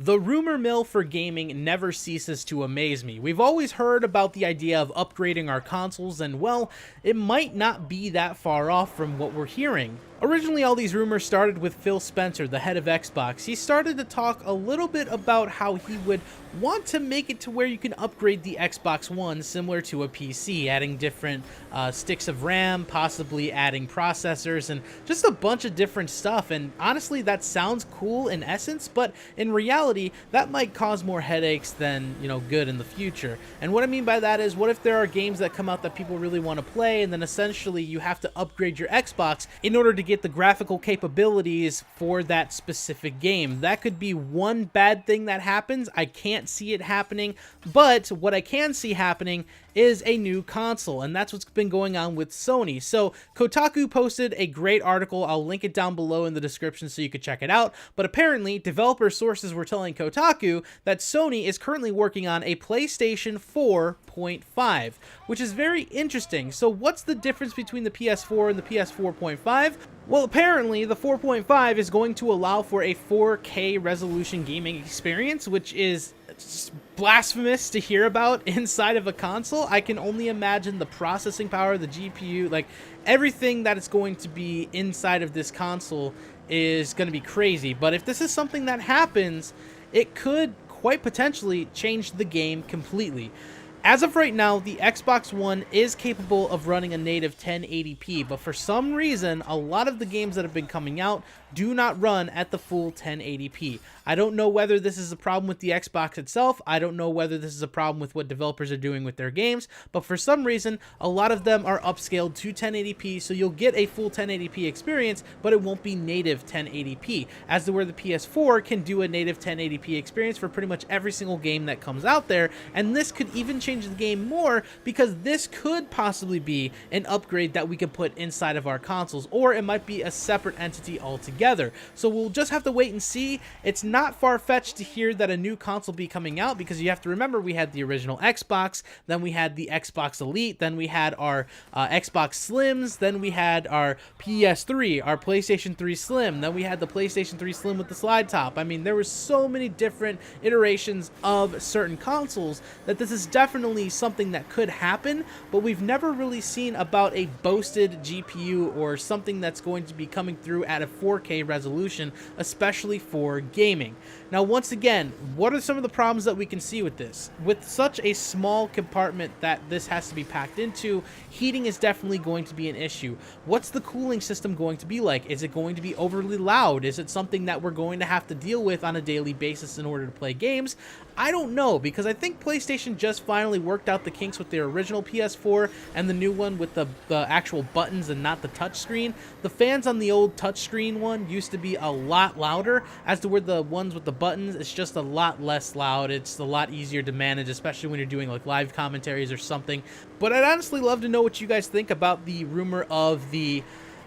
The rumor mill for gaming never ceases to amaze me. We've always heard about the idea of upgrading our consoles, and well, it might not be that far off from what we're hearing. Originally, all these rumors started with Phil Spencer, the head of Xbox. He started to talk a little bit about how he would want to make it to where you can upgrade the Xbox One similar to a PC, adding different sticks of RAM, possibly adding processors, and just a bunch of different stuff. And honestly, that sounds cool in essence, but in reality, that might cause more headaches than, good in the future. And what I mean by that is, what if there are games that come out that people really want to play, and then essentially you have to upgrade your Xbox in order to get the graphical capabilities for that specific game? That could be one bad thing that happens. I can't see it happening, but what I can see happening is a new console, and that's what's been going on with Sony. So Kotaku posted a great article. I'll link it down below in the description so you could check it out. But apparently, developer sources were telling Kotaku that Sony is currently working on a PlayStation 4.5, which is very interesting. So what's the difference between the PS4 and the PS4.5? Well, apparently the 4.5 is going to allow for a 4K resolution gaming experience, which is blasphemous to hear about inside of a console. I can only imagine the processing power, the GPU, like everything that is going to be inside of this console is going to be crazy. But if this is something that happens, it could quite potentially change the game completely. As of right now, the Xbox One is capable of running a native 1080p, but for some reason, a lot of the games that have been coming out do not run at the full 1080p. I don't know whether this is a problem with the Xbox itself. I don't know whether this is a problem with what developers are doing with their games, but for some reason, a lot of them are upscaled to 1080p, so you'll get a full 1080p experience, but it won't be native 1080p, as to where the PS4 can do a native 1080p experience for pretty much every single game that comes out there, and this could even change the game more, because this could possibly be an upgrade that we could put inside of our consoles, or it might be a separate entity altogether. So we'll just have to wait and see. It's not far-fetched to hear that a new console be coming out, because you have to remember we had the original Xbox, then we had the Xbox Elite, then we had our Xbox Slims, then we had our PS3, our PlayStation 3 Slim, then we had the PlayStation 3 Slim with the slide top. I mean, there were so many different iterations of certain consoles that this is definitely something that could happen, but we've never really seen about a boasted GPU or something that's going to be coming through at a 4K resolution, especially for gaming. Now, once again, what are some of the problems that we can see with this? With such a small compartment that this has to be packed into, heating is definitely going to be an issue. What's the cooling system going to be like? Is it going to be overly loud? Is it something that we're going to have to deal with on a daily basis in order to play games? I don't know, because I think PlayStation just finally worked out the kinks with their original PS4 and the new one with the actual buttons and not the touchscreen. The fans on the old touchscreen one used to be a lot louder, as to where the ones with the buttons, it's just a lot less loud. It's a lot easier to manage, especially when you're doing like live commentaries or something. But I'd honestly love to know what you guys think about the rumor of the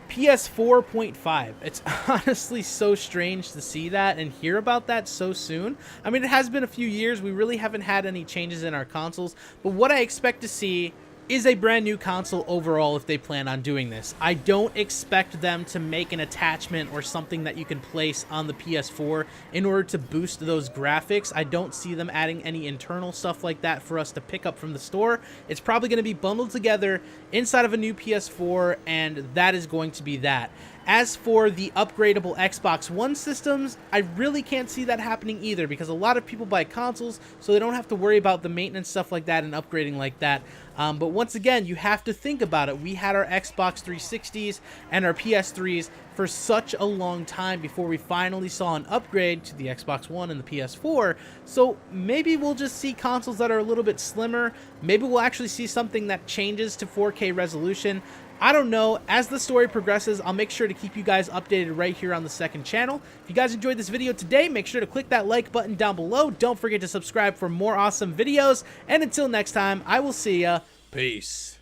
PS4.5. It's honestly so strange to see that and hear about that so soon. I mean, it has been a few years. We really haven't had any changes in our consoles, but what I expect to see is a brand new console overall if they plan on doing this. I don't expect them to make an attachment or something that you can place on the PS4 in order to boost those graphics. I don't see them adding any internal stuff like that for us to pick up from the store. It's probably going to be bundled together inside of a new PS4, and that is going to be that. As for the upgradable Xbox One systems, I really can't see that happening either, because a lot of people buy consoles, so they don't have to worry about the maintenance stuff like that and upgrading like that. But once again, you have to think about it. We had our Xbox 360s and our PS3s for such a long time before we finally saw an upgrade to the Xbox One and the PS4. So maybe we'll just see consoles that are a little bit slimmer. Maybe we'll actually see something that changes to 4K resolution. I don't know. As the story progresses, I'll make sure to keep you guys updated right here on the second channel. If you guys enjoyed this video today, make sure to click that like button down below. Don't forget to subscribe for more awesome videos. And until next time, I will see ya. Peace.